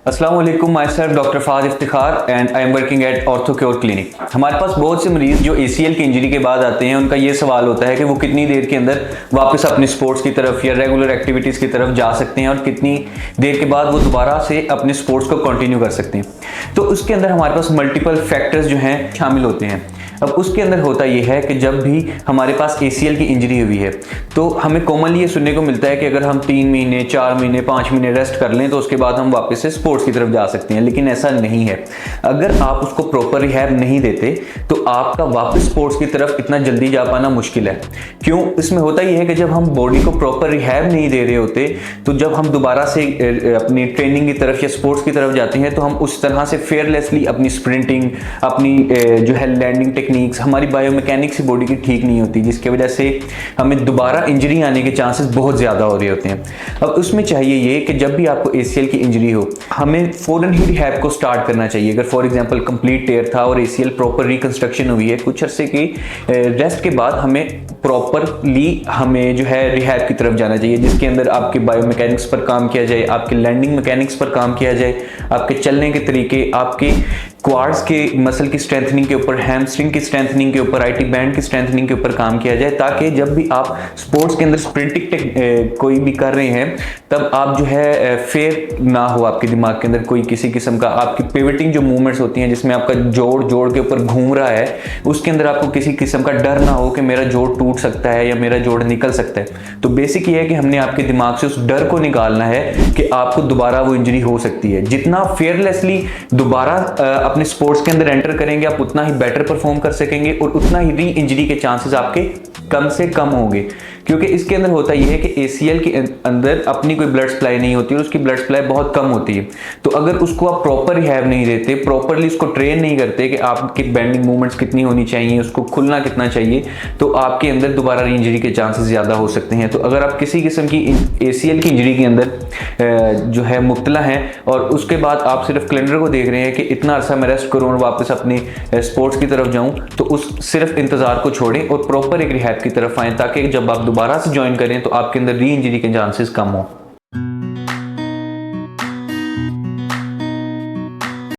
अस्सलाम वालेकुम, myself doctor Faaz Iftikhar and I am working at Orthocure clinic. हमारे पास बहुत से मरीज जो ACL की इंजरी के बाद आते हैं, उनका ये सवाल होता है कि वो कितनी देर के अंदर वापस अपने स्पोर्ट्स की तरफ या रेगुलर एक्टिविटीज़ की तरफ जा सकते हैं और कितनी देर के बाद वो दोबारा से अपने स्पोर्ट्स को कंटिन्यू कर सकते हैं। तो उसके अंदर हमारे पास मल्टीपल फैक्टर्स जो हैं शामिल होते हैं। अब उसके अंदर होता ये है कि जब भी हमारे पास ACL की इंजरी हुई है तो हमें कॉमनली ये सुनने को मिलता है कि अगर हम 3 महीने 4 महीने 5 महीने रेस्ट कर लें तो उसके बाद हम वापस से स्पोर्ट्स की तरफ जा सकते हैं, लेकिन ऐसा नहीं है। अगर आप उसको प्रॉपर रिहैब नहीं देते तो आपका वापस स्पोर्ट्स की तरफ इतना जल्दी जा पाना मुश्किल है। क्यों? इसमें होता ये है कि जब हम बॉडी को प्रॉपर रिहैब नहीं दे रहे होते तो जब हम दोबारा से अपनी ट्रेनिंग की तरफ या स्पोर्ट्स की तरफ जाते हैं तो हम उस तरह से फेयरलेसली अपनी स्प्रिंटिंग, अपनी जो है लैंडिंग टेक्निक्स, हमारी बायोमैकेनिक्स बॉडी की ठीक नहीं होती, जिसकी वजह से हमें दोबारा इंजरी आने के चांसेस बहुत ज़्यादा हो रहे होते हैं। अब उसमें चाहिए ये कि जब भी आपको ACL की इंजरी हो हमें फ़ौरन ही रिहैब को स्टार्ट करना चाहिए। अगर फॉर एग्जांपल कंप्लीट टेयर था और ACL प्रॉपर रिकंस्ट्रक्शन हुई है, कुछ अरसे की रेस्ट के बाद हमें प्रॉपरली हमें जो है रिहैब की तरफ जाना चाहिए, जिसके अंदर आपके बायोमैकेनिक्स पर काम किया जाए, आपके लैंडिंग मैकेनिक्स पर काम किया जाए, आपके चलने के तरीके, आपके क्वाड्स के मसल की स्ट्रेंथनिंग के ऊपर, हैमस्ट्रिंग की स्ट्रेंथनिंग के ऊपर, IT बैंड की स्ट्रेंथनिंग के ऊपर काम किया जाए, ताकि जब भी आप स्पोर्ट्स के अंदर स्प्रिंटिंग कोई भी कर रहे हैं तब आप जो है फेयर ना हो आपके दिमाग के अंदर कोई किसी किस्म का आपकी पिवटिंग जो मूवमेंट्स होती हैं जिसमें आपका जोड़ के ऊपर घूम रहा है, उसके अंदर आपको किसी किस्म का डर ना हो कि मेरा जोड़ टूट सकता है या मेरा जोड़ निकल सकता है। तो बेसिक ये है कि हमने आपके दिमाग से उस डर को निकालना है कि आपको दोबारा वो इंजरी हो सकती है। जितना फेयरलेसली दोबारा अपने स्पोर्ट्स के अंदर एंटर करेंगे आप उतना ही बेटर परफॉर्म कर सकेंगे और उतना ही री इंजरी के चांसेस आपके कम से कम होंगे। क्योंकि इसके अंदर होता यह है कि ACL के अंदर अपनी कोई ब्लड सप्लाई नहीं होती और उसकी ब्लड सप्लाई बहुत कम होती है। तो अगर उसको आप प्रॉपर रिहैब नहीं देते, प्रॉपरली उसको ट्रेन नहीं करते कि आपकी बेंडिंग मूवमेंट्स कितनी होनी चाहिए, उसको खुलना कितना चाहिए, तो आपके अंदर दोबारा री इंजरी के चांसेस ज़्यादा हो सकते हैं। तो अगर आप किसी किस्म की ACL की इंजरी के अंदर जो है मुब्तला हैं और उसके बाद आप सिर्फ कैलेंडर को देख रहे हैं कि इतना अर्सा मैं रेस्ट करूँ और वापस अपने स्पोर्ट्स की तरफ जाऊँ, तो उस सिर्फ इंतज़ार को छोड़ें और प्रॉपर एक रिहैब की तरफ आएँ, ताकि जब आप दोबारा से ज्वाइन करें तो आपके अंदर री इंजरी के चांसेस कम हो।